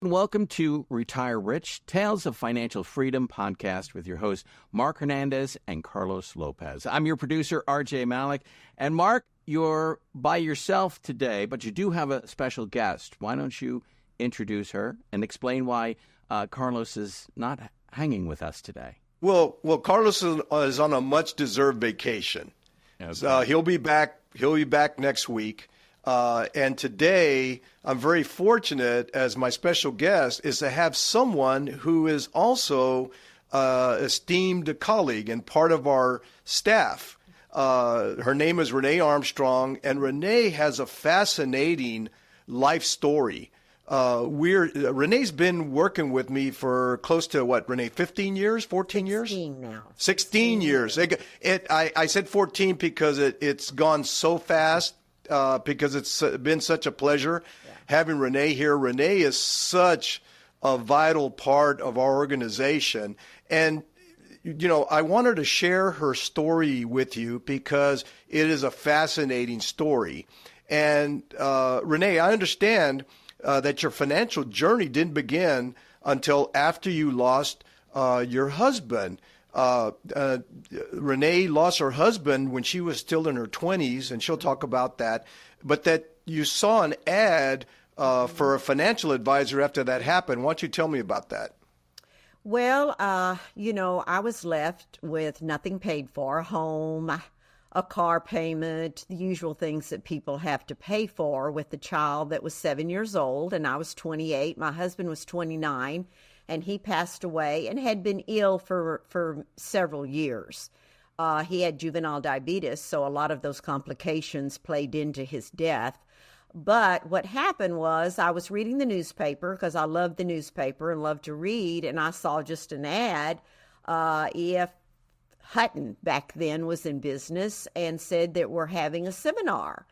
Welcome to Retire Rich, Tales of Financial Freedom podcast with your hosts, Marc Hernandez and Carlos Lopez. I'm your producer, RJ Malik. And Marc, you're by yourself today, but you do have a special guest. Why don't you introduce her and explain why Carlos is not hanging with us today? Well, Carlos is on a much-deserved vacation. Okay. So he'll be back next week. And today, I'm very fortunate as my special guest is to have someone who is also esteemed colleague and part of our staff. Her name is Renee Armstrong, and Renee has a fascinating life story. Renee's been working with me for close to what, Renee, 15 years, 14 years? 16 now. 16 years. I said 14 because it's gone so fast. Because it's been such a pleasure having Renee here. Renee is such a vital part of our organization. And, you know, I wanted to share her story with you because it is a fascinating story. And, Renee, I understand that your financial journey didn't begin until after you lost your husband. Renee lost her husband when she was still in her 20s, and she'll talk about that. But that you saw an ad for a financial advisor after that happened. Why don't you tell me about that? Well, I was left with nothing paid for, a home, a car payment, the usual things that people have to pay for, with a child that was 7 years old, and I was 28. My husband was 29. And he passed away and had been ill for several years. He had juvenile diabetes, so a lot of those complications played into his death. But what happened was I was reading the newspaper because I love the newspaper and love to read, and I saw just an ad. E.F. Hutton back then was in business and said that we're having a seminar.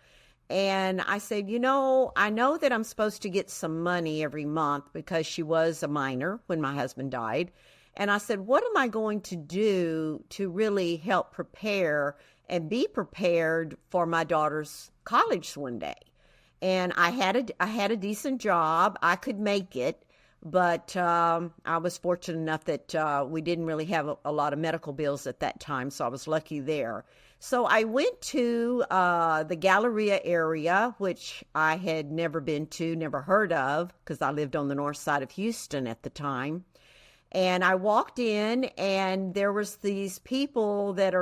And I said, I know that I'm supposed to get some money every month because she was a minor when my husband died. And I said, what am I going to do to really help prepare and be prepared for my daughter's college one day? And I had a decent job. I could make it. But I was fortunate enough that we didn't really have a lot of medical bills at that time, so I was lucky there. So I went to the Galleria area, which I had never been to, never heard of, because I lived on the north side of Houston at the time. And I walked in, and there was these people that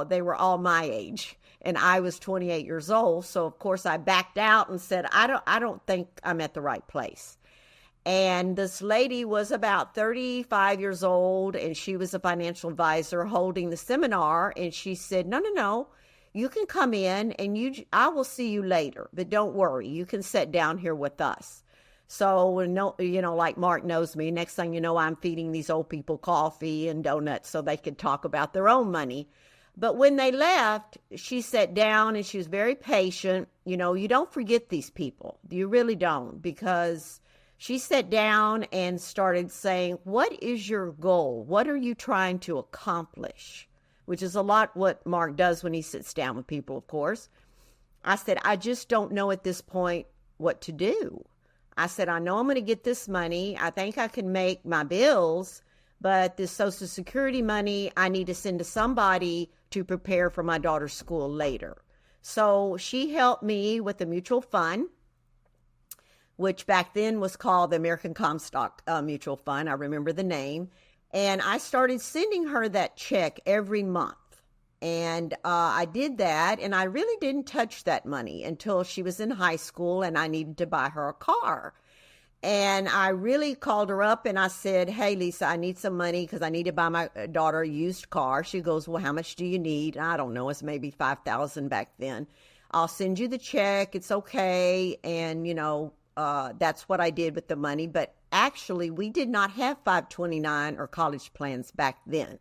they were all my age, and I was 28 years old. So, of course, I backed out and said, I don't think I'm at the right place. And this lady was about 35 years old, and she was a financial advisor holding the seminar. And she said, no, you can come in and I will see you later, but don't worry, you can sit down here with us. So, like Marc knows me, next thing you know, I'm feeding these old people coffee and donuts so they could talk about their own money. But when they left, she sat down and she was very patient. You don't forget these people. You really don't, because she sat down and started saying, what is your goal? What are you trying to accomplish? Which is a lot what Marc does when he sits down with people, of course. I said, I just don't know at this point what to do. I said, I know I'm going to get this money. I think I can make my bills, but this Social Security money, I need to send to somebody to prepare for my daughter's school later. So she helped me with a mutual fund, which back then was called the American Comstock Mutual Fund. I remember the name. And I started sending her that check every month. And I did that, and I really didn't touch that money until she was in high school and I needed to buy her a car. And I really called her up and I said, hey, Lisa, I need some money because I need to buy my daughter a used car. She goes, well, how much do you need? I don't know. It's maybe $5,000 back then. I'll send you the check. It's okay. And, that's what I did with the money. But actually, we did not have 529 or college plans back then.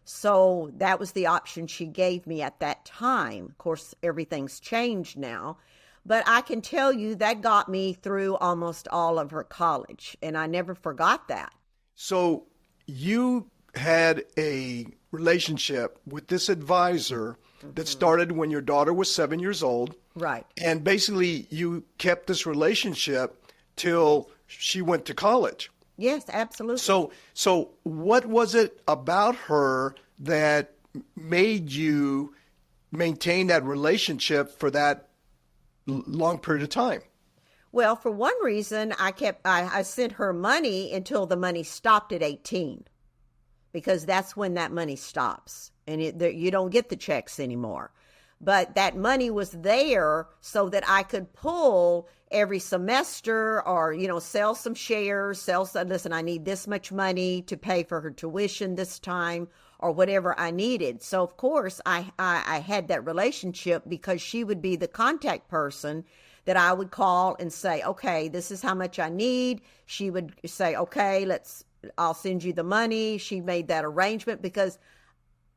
So that was the option she gave me at that time. Of course, everything's changed now. But I can tell you that got me through almost all of her college. And I never forgot that. So you had a relationship with this advisor that started when your daughter was 7 years old. Right. And basically you kept this relationship till she went to college. Yes, absolutely. So what was it about her that made you maintain that relationship for that long period of time? Well, for one reason, I sent her money until the money stopped at 18, because that's when that money stops, and you don't get the checks anymore. But that money was there so that I could pull every semester, or, sell some shares, listen, I need this much money to pay for her tuition this time, or whatever I needed. So of course I had that relationship, because she would be the contact person that I would call and say, okay, this is how much I need. She would say, okay, I'll send you the money. She made that arrangement, because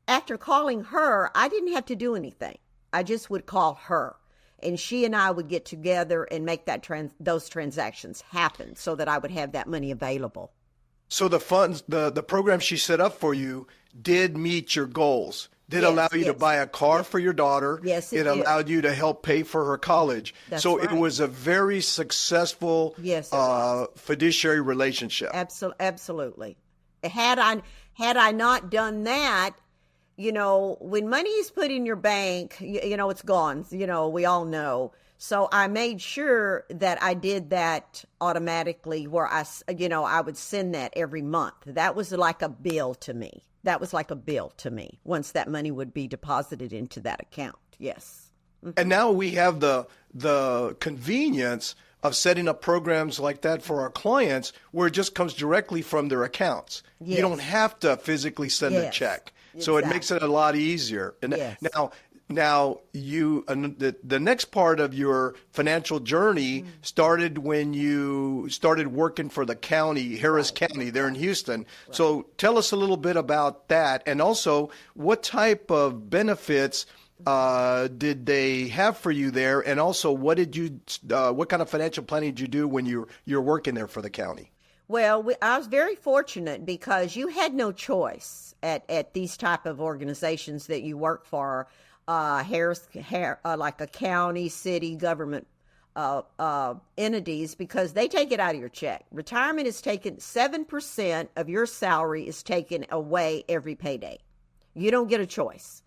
after calling her, I didn't have to do anything. I just would call her, and she and I would get together and make those transactions happen so that I would have that money available. So the funds, the program she set up for you did meet your goals. Did allow you to buy a car for your daughter. Yes, it allowed you to help pay for her college. That's so right. It was a very successful fiduciary relationship. Absolutely. Had I not done that, when money is put in your bank, it's gone. We all know. So I made sure that I did that automatically, where I would send that every month. That was like a bill to me. Once that money would be deposited into that account. Yes. Mm-hmm. And now we have the convenience of setting up programs like that for our clients, where it just comes directly from their accounts. Yes. You don't have to physically send a check. Exactly. So it makes it a lot easier. And now the next part of your financial journey started when you started working for the county, Harris County, there in Houston. Right. So tell us a little bit about that, and also what type of benefits did they have for you there, and also what kind of financial planning did you do when you're working there for the county? Well, I was very fortunate, because you had no choice at these type of organizations that you work for, like a county, city, government entities, because they take it out of your check. Retirement is taken, 7% of your salary is taken away every payday. You don't get a choice.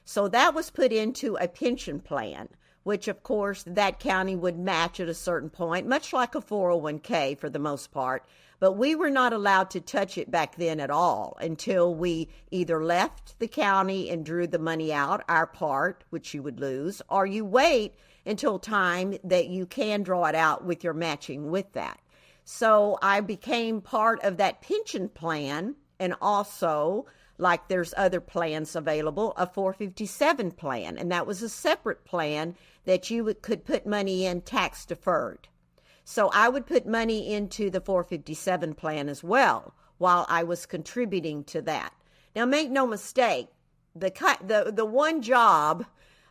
So that was put into a pension plan, which of course that county would match at a certain point, much like a 401k for the most part. But we were not allowed to touch it back then at all until we either left the county and drew the money out, our part, which you would lose, or you wait until time that you can draw it out with your matching with that. So I became part of that pension plan, and also, like there's other plans available, a 457 plan, and that was a separate plan that you could put money in tax deferred. So I would put money into the 457 plan as well while I was contributing to that. Now, make no mistake, the one job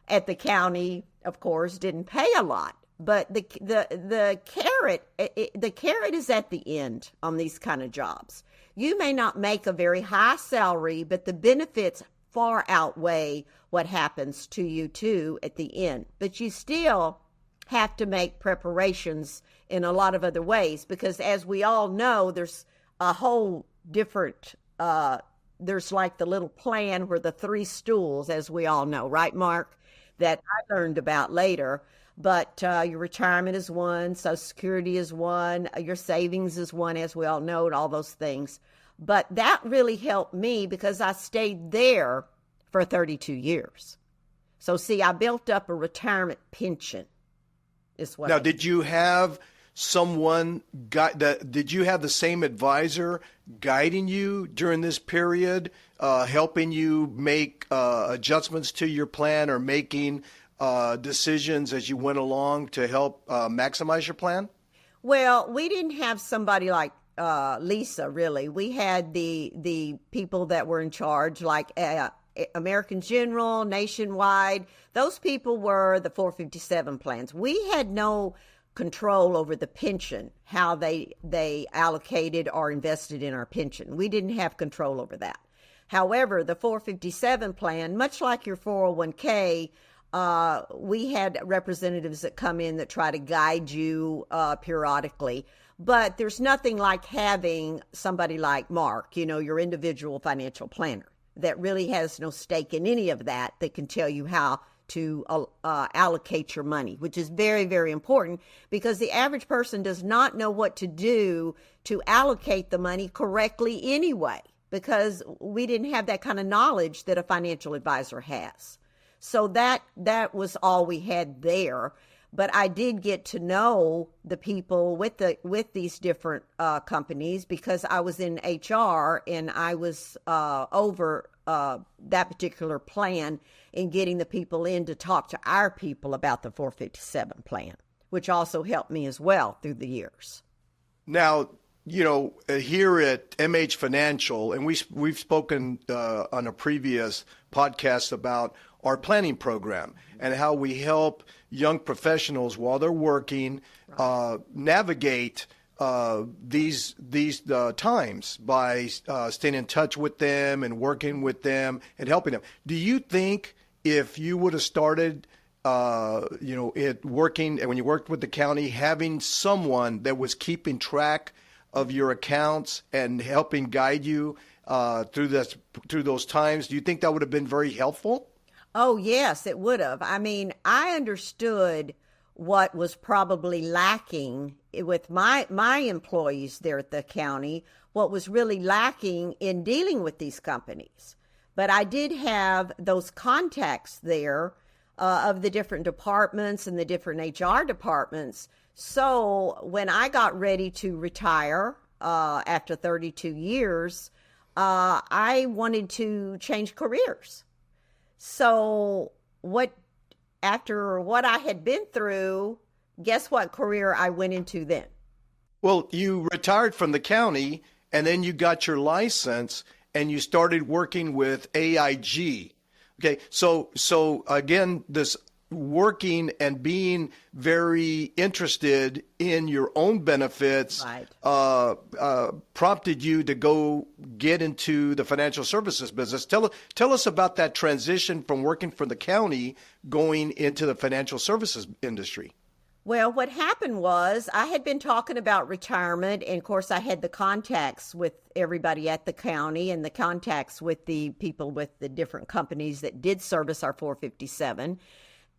at the county, of course, didn't pay a lot, but the carrot is at the end on these kind of jobs. You may not make a very high salary, but the benefits far outweigh what happens to you too at the end. But you still have to make preparations in a lot of other ways, because as we all know, there's a whole different, there's like the little plan where the 3 stools, as we all know, right, Mark, that I learned about later. But your retirement is one, Social Security is one, your savings is one, as we all know, and all those things. But that really helped me, because I stayed there for 32 years. So see, I built up a retirement pension. Now, did you have someone did you have the same advisor guiding you during this period, helping you make adjustments to your plan, or making decisions as you went along to help maximize your plan? Well, we didn't have somebody like Lisa, really. We had the people that were in charge, like American General, Nationwide. Those people were the 457 plans. We had no control over the pension, how they allocated or invested in our pension. We didn't have control over that. However, the 457 plan, much like your 401k, we had representatives that come in that try to guide you periodically. But there's nothing like having somebody like Marc, your individual financial planner that really has no stake in any of that can tell you how to allocate your money, which is very, very important because the average person does not know what to do to allocate the money correctly anyway, because we didn't have that kind of knowledge that a financial advisor has. So that was all we had there. But I did get to know the people with these different companies because I was in HR and I was over that particular plan in getting the people in to talk to our people about the 457 plan, which also helped me as well through the years. Now, here at M.A.H. Financial, and we've spoken on a previous podcast about our planning program and how we help young professionals while they're working navigate these times by staying in touch with them and working with them and helping them. Do you think if you would have started, working, and when you worked with the county, having someone that was keeping track of your accounts and helping guide you through those times, do you think that would have been very helpful? Oh, yes, it would have. I mean, I understood what was probably lacking with my employees there at the county, what was really lacking in dealing with these companies. But I did have those contacts there of the different departments and the different HR departments. So when I got ready to retire after 32 years, I wanted to change careers. So after what I had been through, guess what career I went into then? Well, you retired from the county and then you got your license and you started working with AIG. Okay, so again, this working and being very interested in your own benefits prompted you to go get into the financial services business. Tell us about that transition from working for the county going into the financial services industry. Well, what happened was I had been talking about retirement, and of course I had the contacts with everybody at the county and the contacts with the people with the different companies that did service our 457.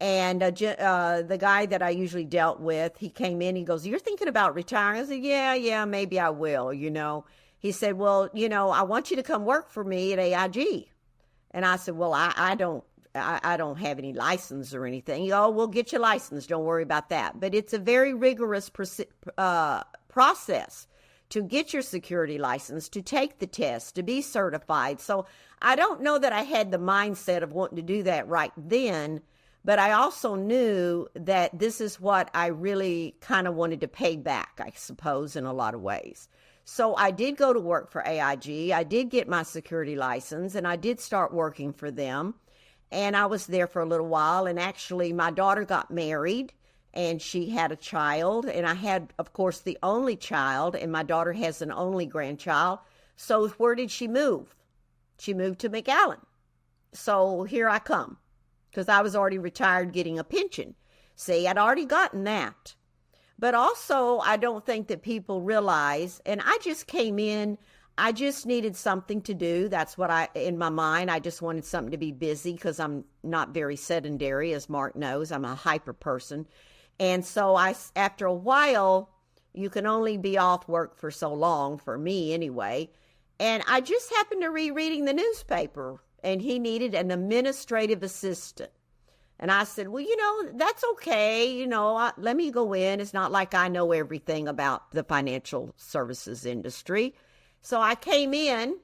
And the guy that I usually dealt with, he came in, he goes, "You're thinking about retiring?" I said, yeah, maybe I will, He said, "Well, I want you to come work for me at AIG." And I said, "Well, I don't have any license or anything." "Oh, we'll get your license. Don't worry about that." But it's a very rigorous process to get your security license, to take the test, to be certified. So I don't know that I had the mindset of wanting to do that right then. But I also knew that this is what I really kind of wanted to pay back, I suppose, in a lot of ways. So I did go to work for AIG. I did get my security license, and I did start working for them. And I was there for a little while. And actually, my daughter got married, and she had a child. And I had, of course, the only child, and my daughter has an only grandchild. So where did she move? She moved to McAllen. So here I come, because I was already retired getting a pension. See, I'd already gotten that. But also, I don't think that people realize, and I just came in, I just needed something to do. That's what in my mind, I just wanted something to be busy because I'm not very sedentary, as Marc knows. I'm a hyper person. And so after a while, you can only be off work for so long, for me anyway. And I just happened to reading the newspaper, and he needed an administrative assistant. And I said, "Well, that's okay. Let me go in. It's not like I know everything about the financial services industry." So I came in,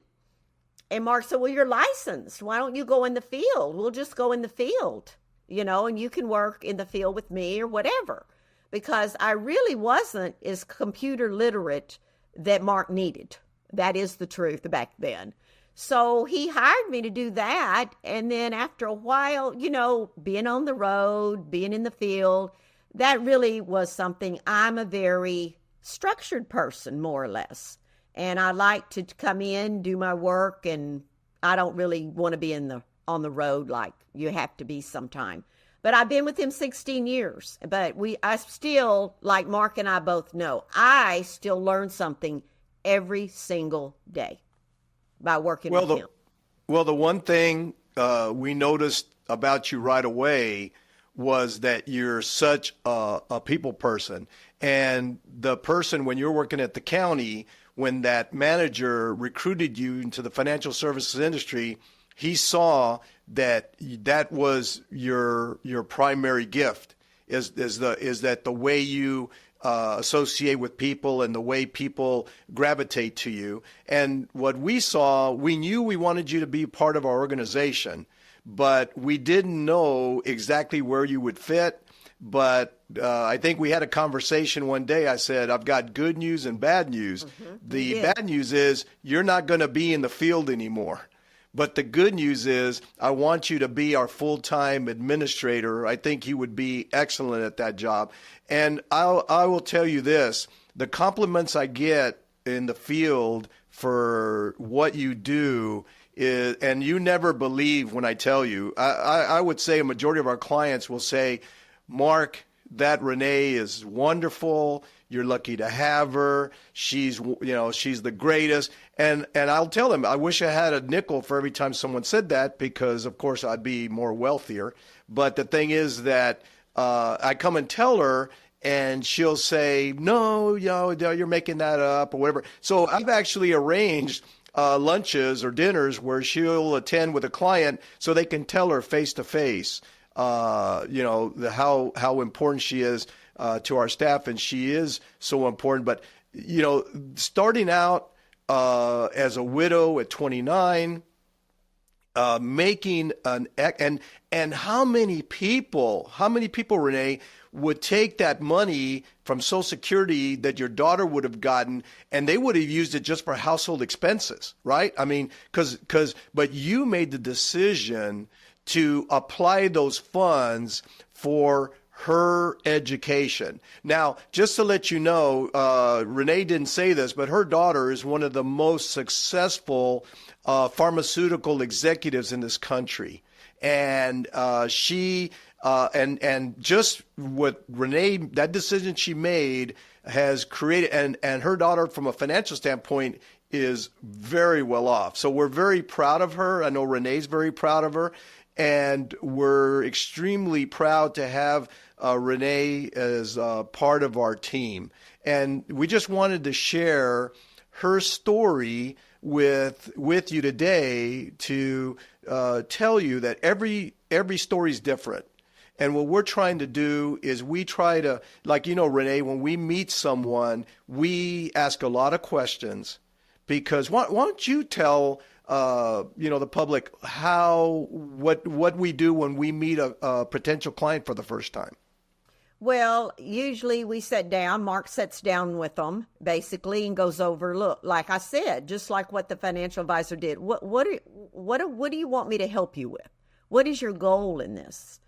and Marc said, "Well, you're licensed. Why don't you go in the field? We'll just go in the field, and you can work in the field with me or whatever." Because I really wasn't as computer literate that Marc needed. That is the truth back then. So he hired me to do that. And then after a while, being on the road, being in the field, that really was something. I'm a very structured person, more or less. And I like to come in, do my work, and I don't really want to be on the road like you have to be sometime. But I've been with him 16 years. But I still, like Marc and I both know, I still learn something every single day by working with him. Well, the one thing we noticed about you right away was that you're such a people person. And the person, when you're working at the county, when that manager recruited you into the financial services industry, he saw that was your primary gift, is that the way you associate with people and the way people gravitate to you. And what we saw, we knew we wanted you to be part of our organization, but we didn't know exactly where you would fit. But I think we had a conversation one day. I said, I've got good news and bad news. Mm-hmm. The bad news is you're not going to be in the field anymore. But the good news is I want you to be our full-time administrator. I think you would be excellent at that job. And I will tell you this, the compliments I get in the field for what you do is, and you never believe when I tell you, I would say a majority of our clients will say, Marc, that Renee is wonderful. You're lucky to have her. She's the greatest. And I'll tell them, I wish I had a nickel for every time someone said that, because of course I'd be more wealthier. But the thing is that I come and tell her, and she'll say, no, you're making that up or whatever. So I've actually arranged lunches or dinners where she'll attend with a client so they can tell her face to face, how important she is to our staff, and she is so important. But starting out as a widow at 29, making and how many people, Renee, would take that money from Social Security that your daughter would have gotten, and they would have used it just for household expenses, right? I mean, but you made the decision to apply those funds for her education. Now, just to let you know, Renee didn't say this, but her daughter is one of the most successful pharmaceutical executives in this country. And she and just what Renee, that decision she made has created, and her daughter from a financial standpoint is very well off. So we're very proud of her. I know Renee's very proud of her. And we're extremely proud to have Renee as part of our team. And we just wanted to share her story with you today to tell you that every story is different. And what we're trying to do is we try to, Renee, when we meet someone, we ask a lot of questions, because why don't you tell the public what we do when we meet a potential client for the first time? Well, usually we sit down, Marc sits down with them basically and goes over, look, like I said, just like what the financial advisor did, what do you want me to help you with? What is your goal in this?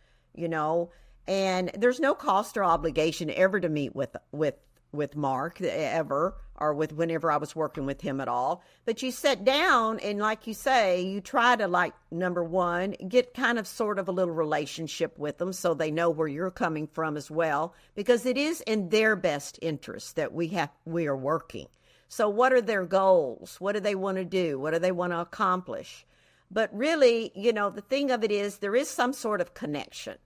And there's no cost or obligation ever to meet with Marc ever, or with whenever I was working with him at all. But you sit down and, like you say, you try to, number one, get kind of sort of a little relationship with them so they know where you're coming from as well, because it is in their best interest that we are working. So what are their goals? What do they want to do? What do they want to accomplish? But really, the thing of it is there is some sort of connection,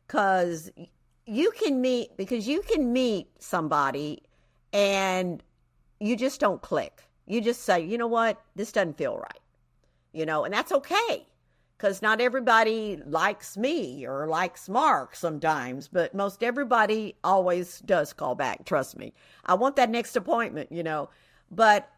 because you can meet somebody and you just don't click. You just say, you know what, this doesn't feel right, and that's okay, because not everybody likes me or likes Marc sometimes, but most everybody always does call back. Trust me. I want that next appointment, but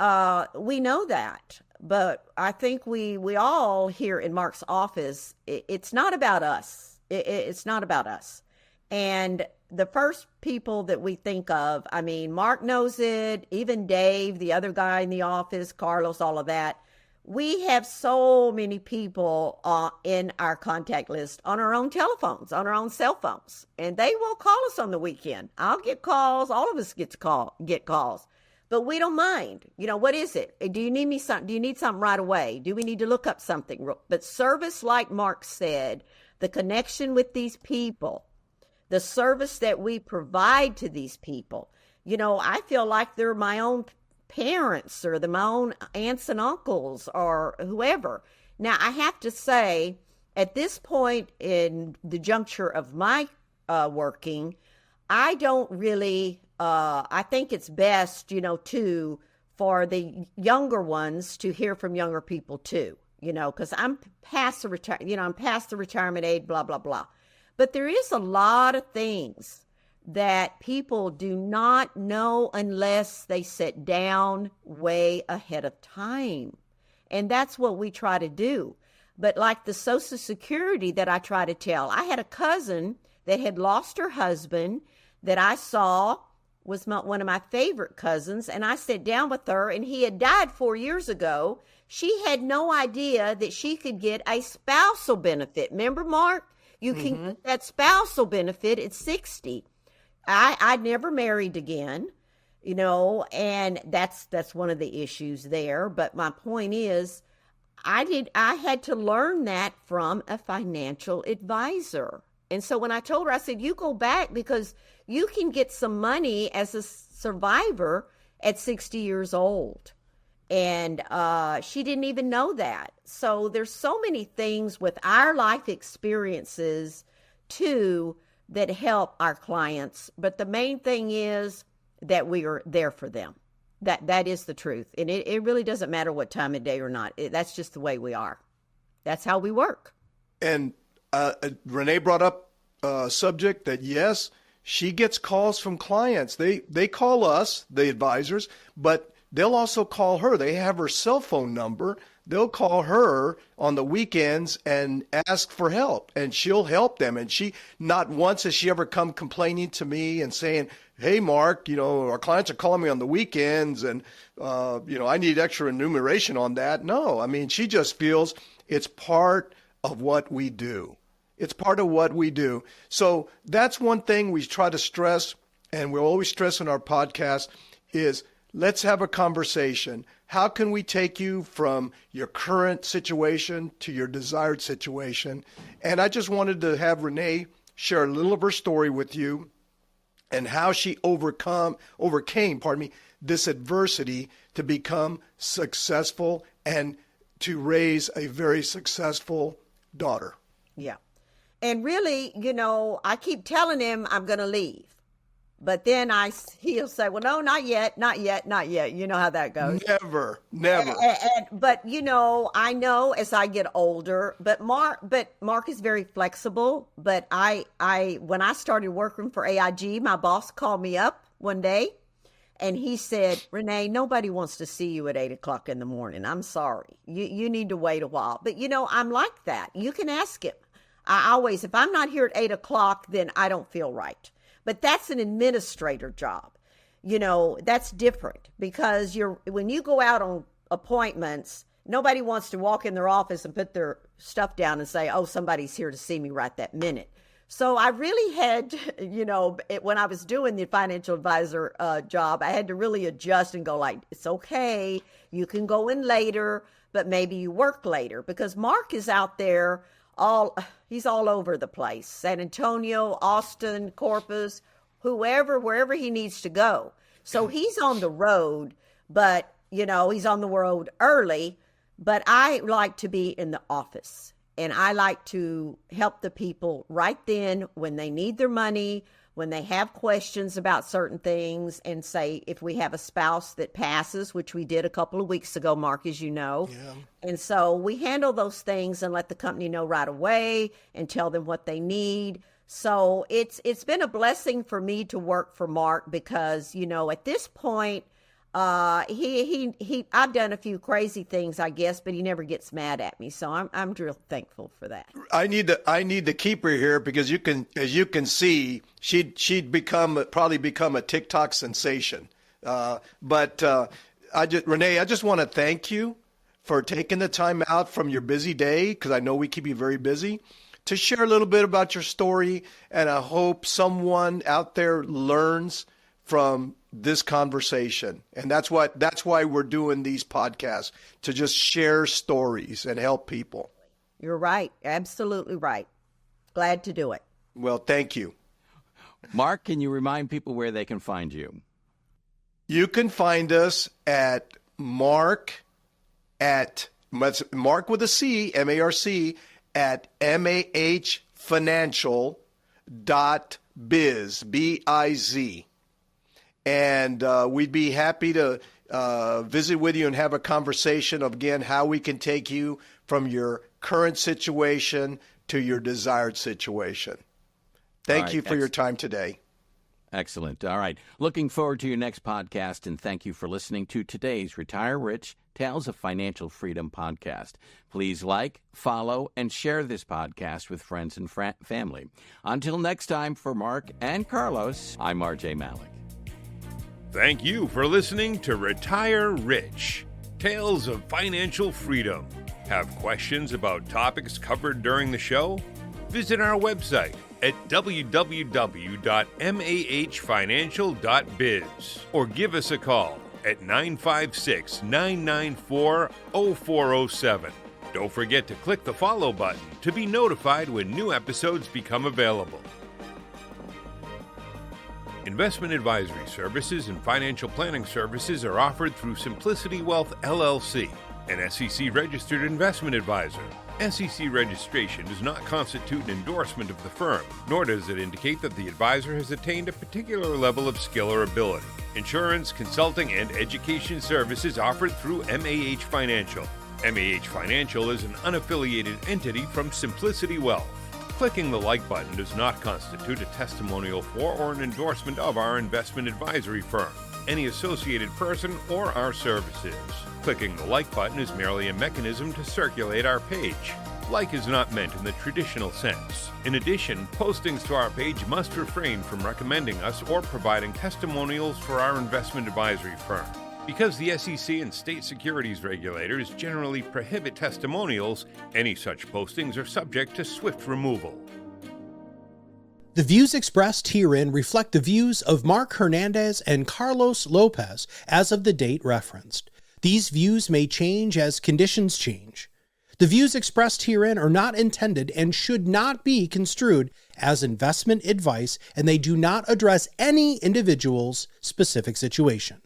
we know that. But I think we all here in Marc's office, it's not about us. It's not about us. And the first people that we think of, Marc knows it, even Dave, the other guy in the office, Carlos, all of that. We have so many people in our contact list on our own telephones, on our own cell phones, and they will call us on the weekend. I'll get calls. All of us get calls, but we don't mind. What is it? Do you need me something? Do you need something right away? Do we need to look up something? But service, like Marc said, the connection with these people, the service that we provide to these people. You know, I feel like they're my own parents or my own aunts and uncles or whoever. Now, I have to say, at this point in the juncture of my working, I don't really, I think it's best, you know, for the younger ones to hear from younger people too, you know, because I'm past the retirement age, blah, blah, blah. But there is a lot of things that people do not know unless they sit down way ahead of time. And that's what we try to do. But like the Social Security that I try to tell, I had a cousin that had lost her husband that I saw was one of my favorite cousins. And I sat down with her, and he had died 4 years ago. She had no idea that she could get a spousal benefit. Remember, Mark? You can get that spousal benefit at 60. I never married again, you know, and that's one of the issues there. But my point is, I had to learn that from a financial advisor. And so when I told her, I said, you go back because you can get some money as a survivor at 60 years old. And she didn't even know that. So there's so many things with our life experiences too that help our clients. But the main thing is that we are there for them. That is the truth. And it really doesn't matter what time of day or not. That's just the way we are. That's how we work. And Renee brought up a subject that, yes, she gets calls from clients. They call us, the advisors, but they'll also call her. They have her cell phone number. They'll call her on the weekends and ask for help, and she'll help them. And she, not once has she ever come complaining to me and saying, hey, Mark, you know, our clients are calling me on the weekends and, you know, I need extra enumeration on that. No, I mean, she just feels it's part of what we do. It's part of what we do. So that's one thing we try to stress, and we'll always stress in our podcast is let's have a conversation. How can we take you from your current situation to your desired situation? And I just wanted to have Renee share a little of her story with you and how she overcame, this adversity to become successful and to raise a very successful daughter. Yeah. And really, you know, I keep telling him I'm going to leave. But then he'll say, well, no, not yet. You know how that goes. Never. But, you know, I know as I get older, but Marc is very flexible. But when I started working for AIG, my boss called me up one day and he said, Renee, nobody wants to see you at 8 o'clock in the morning. I'm sorry. You need to wait a while. But, you know, I'm like that. You can ask him. I always, if I'm not here at 8 o'clock, then I don't feel right. But that's an administrator job. You know, that's different because when you go out on appointments, nobody wants to walk in their office and put their stuff down and say, oh, somebody's here to see me right that minute. So I really had, you know, when I was doing the financial advisor job, I had to really adjust and go like, it's okay. You can go in later, but maybe you work later because Marc is out there. He's all over the place. San Antonio, Austin, Corpus, wherever he needs to go. So he's on the road, but, you know, he's on the road early, but I like to be in the office and I like to help the people right then when they need their money, when they have questions about certain things, and say, if we have a spouse that passes, which we did a couple of weeks ago, Marc, as you know. Yeah. And so we handle those things and let the company know right away and tell them what they need. So it's been a blessing for me to work for Marc because, you know, at this point, I've done a few crazy things, I guess, but he never gets mad at me. So I'm real thankful for that. I need to keep her here because as you can see, she'd probably become a TikTok sensation. Renee, I just want to thank you for taking the time out from your busy day, because I know we keep you very busy, to share a little bit about your story. And I hope someone out there learns from this conversation. And that's why we're doing these podcasts, to just share stories and help people. You're right. Absolutely right. Glad to do it. Well, thank you. Marc, can you remind people where they can find you? You can find us at Marc with a C, M-A-R-C, at M-A-H financial.biz, B-I-Z. And we'd be happy to visit with you and have a conversation of, again, how we can take you from your current situation to your desired situation. Thank you for your time today. Excellent. All right. Looking forward to your next podcast, and thank you for listening to today's Retire Rich, Tales of Financial Freedom podcast. Please like, follow, and share this podcast with friends and family. Until next time, for Marc and Carlos, I'm R.J. Malik. Thank you for listening to Retire Rich, Tales of Financial Freedom. Have questions about topics covered during the show? Visit our website at www.mahfinancial.biz or give us a call at 956-994-0407. Don't forget to click the follow button to be notified when new episodes become available. Investment advisory services and financial planning services are offered through Simplicity Wealth, LLC, an SEC-registered investment advisor. SEC registration does not constitute an endorsement of the firm, nor does it indicate that the advisor has attained a particular level of skill or ability. Insurance, consulting, and education services offered through M.A.H. Financial. M.A.H. Financial is an unaffiliated entity from Simplicity Wealth. Clicking the like button does not constitute a testimonial for or an endorsement of our investment advisory firm, any associated person, or our services. Clicking the like button is merely a mechanism to circulate our page. Like is not meant in the traditional sense. In addition, postings to our page must refrain from recommending us or providing testimonials for our investment advisory firm. Because the SEC and state securities regulators generally prohibit testimonials, any such postings are subject to swift removal. The views expressed herein reflect the views of Marc Hernandez and Carlos Lopez as of the date referenced. These views may change as conditions change. The views expressed herein are not intended and should not be construed as investment advice, and they do not address any individual's specific situation.